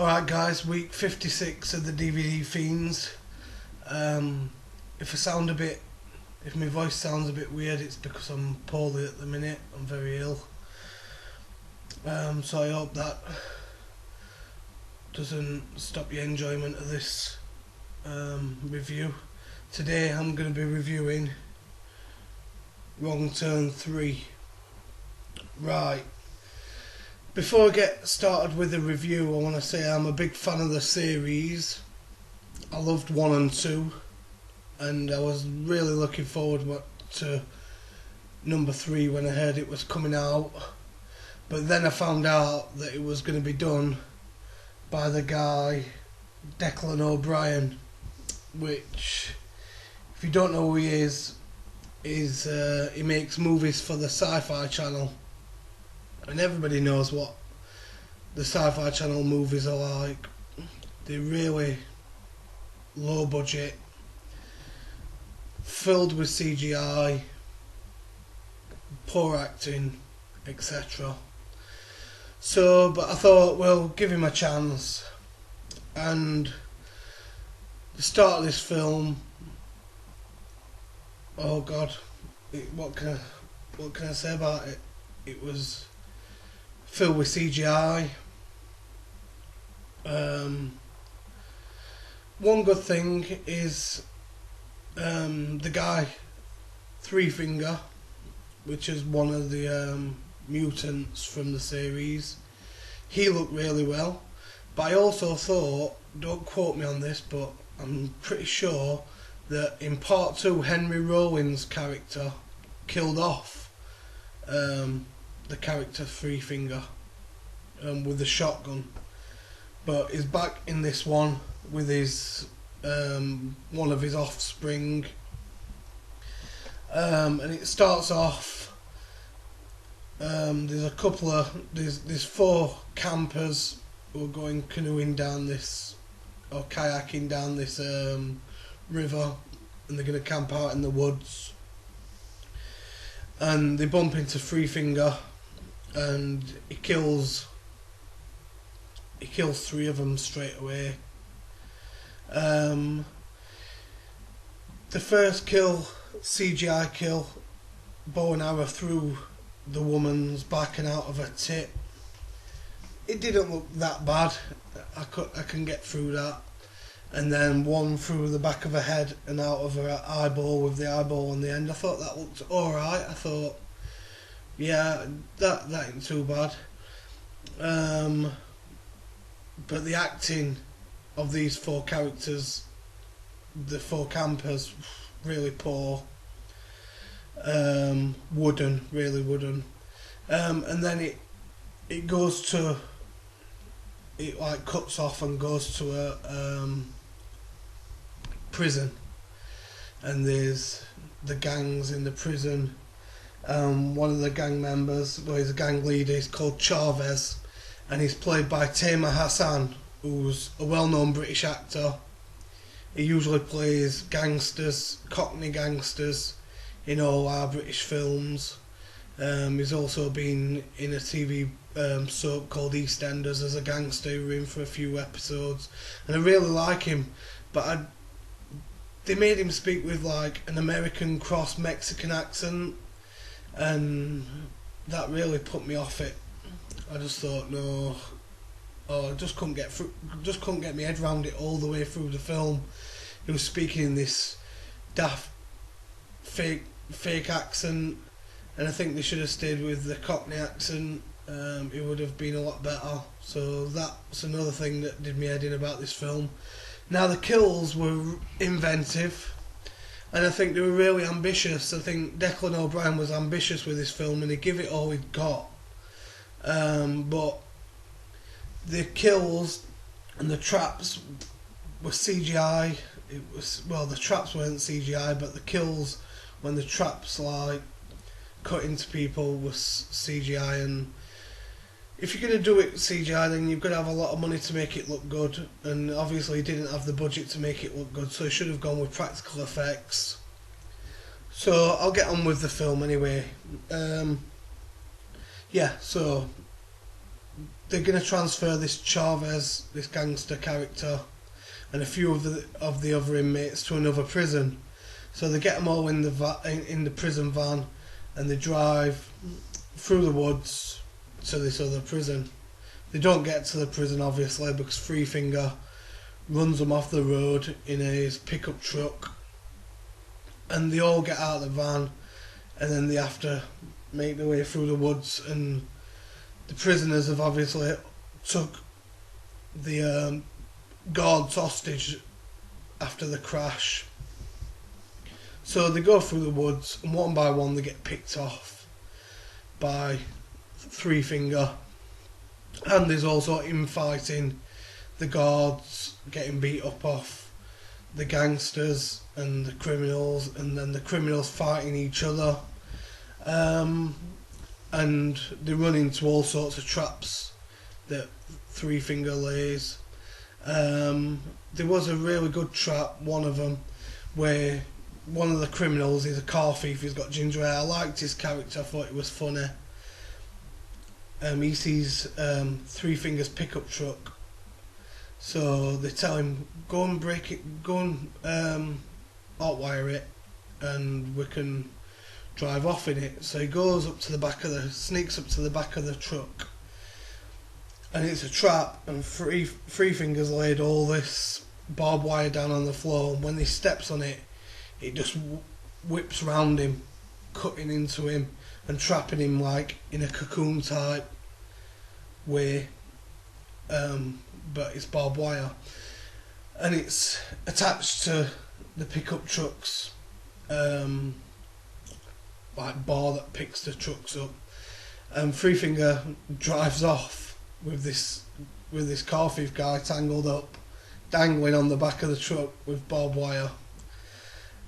Alright guys, week 56 of the DVD Fiends. If my voice sounds a bit weird, it's because I'm poorly at the minute. I'm very ill. So I hope that doesn't stop your enjoyment of this review. Today I'm going to be reviewing Wrong Turn 3. Right. Before I get started with the review, I want to say I'm a big fan of the series. I loved 1 and 2, and I was really looking forward to number 3 when I heard it was coming out. But then I found out that it was going to be done by the guy Declan O'Brien, which, if you don't know who he is he makes movies for the Sci-Fi Channel. And everybody knows what the Sci-Fi Channel movies are like. They're really low budget, filled with CGI, poor acting, etc. But I thought, well, give him a chance. And the start of this film, oh God, what can I say about it? It was filled with CGI. One good thing is the guy Three Finger, which is one of the mutants from the series. He looked really well, but I also thought, don't quote me on this, but I'm pretty sure that in part 2 Henry Rowan's character killed off the character Three Finger with the shotgun, but is back in this one with his one of his offspring, and it starts off. There's 4 campers who are going canoeing down this, or kayaking down this river, and they're going to camp out in the woods. And they bump into Three Finger, and he kills 3 of them straight away. The first kill, CGI kill, bow and arrow through the woman's back and out of her tit. It didn't look that bad. I can get through that. And then one through the back of her head and out of her eyeball with the eyeball on the end. I thought that looked alright. I thought, yeah, that ain't too bad. But the acting of these 4 characters, the 4 campers, really poor. Really wooden. And then it goes to, it like cuts off and goes to a prison, and there's the gangs in the prison. One of the gang members, well, he's a gang leader, he's called Chavez, and he's played by Tamer Hassan, who's a well-known British actor. He usually plays gangsters, Cockney gangsters, in all our British films. He's also been in a TV soap called EastEnders as a gangster. We were in for a few episodes, and I really like him, but they made him speak with like an American cross Mexican accent, and that really put me off it. I just thought, no, I just couldn't get my head around it all the way through the film. He was speaking in this daft fake accent, and I think they should have stayed with the Cockney accent. It would have been a lot better. So that's another thing that did me head in about this film. Now, the kills were inventive, and I think they were really ambitious. I think Declan O'Brien was ambitious with this film, and he gave it all he'd got. But the kills and the traps were CGI. The traps weren't CGI, but the kills, when the traps like cut into people, was CGI. And if you're going to do it CGI, then you've got to have a lot of money to make it look good, and obviously he didn't have the budget to make it look good, so he should have gone with practical effects. So I'll get on with the film anyway. So they're going to transfer this Chavez, this gangster character, and a few of the other inmates to another prison. So they get them all in the prison van, and they drive through the woods to this other prison. They don't get to the prison obviously because Three Finger runs them off the road in his pickup truck, and they all get out of the van, and then they have to make their way through the woods, and the prisoners have obviously took the guards hostage after the crash. So they go through the woods, and one by one they get picked off by Three Finger, and there's also infighting, the guards getting beat up off the gangsters and the criminals, and then the criminals fighting each other, and they run into all sorts of traps that Three Finger lays. There was a really good trap, one of them, where one of the criminals is a car thief, he's got ginger hair. I liked his character, I thought it was funny. He sees Three Fingers pickup truck, so they tell him, go and break it, go and hotwire it, and we can drive off in it. So he goes up to the back of sneaks up to the back of the truck, and it's a trap, and Three Fingers laid all this barbed wire down on the floor, and when he steps on it, it just whips round him, cutting into him and trapping him like in a cocoon type way, but it's barbed wire, and it's attached to the pickup truck's like bar that picks the trucks up, and Three Finger drives off with this car thief guy tangled up, dangling on the back of the truck with barbed wire.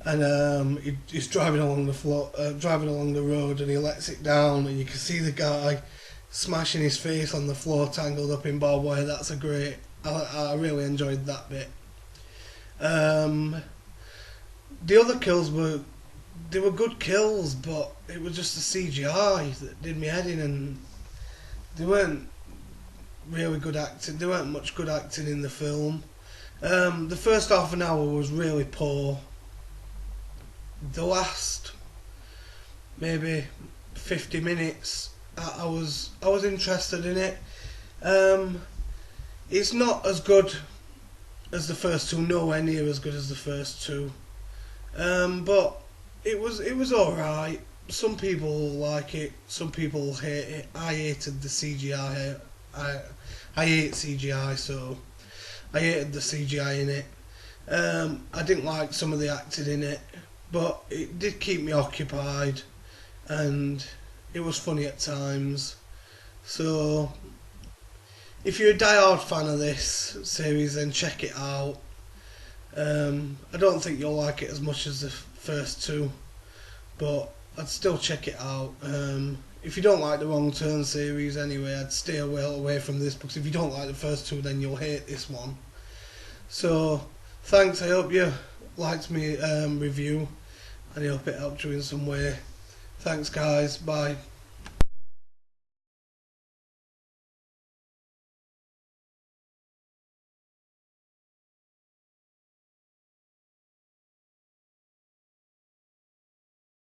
And he's driving along the road, and he lets it down, and you can see the guy smashing his face on the floor, tangled up in barbed wire. That's a great. I really enjoyed that bit. The other kills were good kills, but it was just the CGI that did me head in, and they weren't really good acting. There weren't much good acting in the film. The first half an hour was really poor. The last maybe 50 minutes, I was interested in it. It's not as good as the first two, nowhere near as good as the first two. But it was alright. Some people like it, some people hate it. I hated the CGI. I hate CGI, so I hated the CGI in it. I didn't like some of the acting in it, but it did keep me occupied, and it was funny at times. So if you're a die-hard fan of this series, then check it out. I don't think you'll like it as much as the first two, but I'd still check it out. If you don't like the Wrong Turn series anyway, I'd stay well away from this, because if you don't like the first two, then you'll hate this one. So thanks, I hope you liked me review, and I hope it helped you in some way. Thanks guys, bye.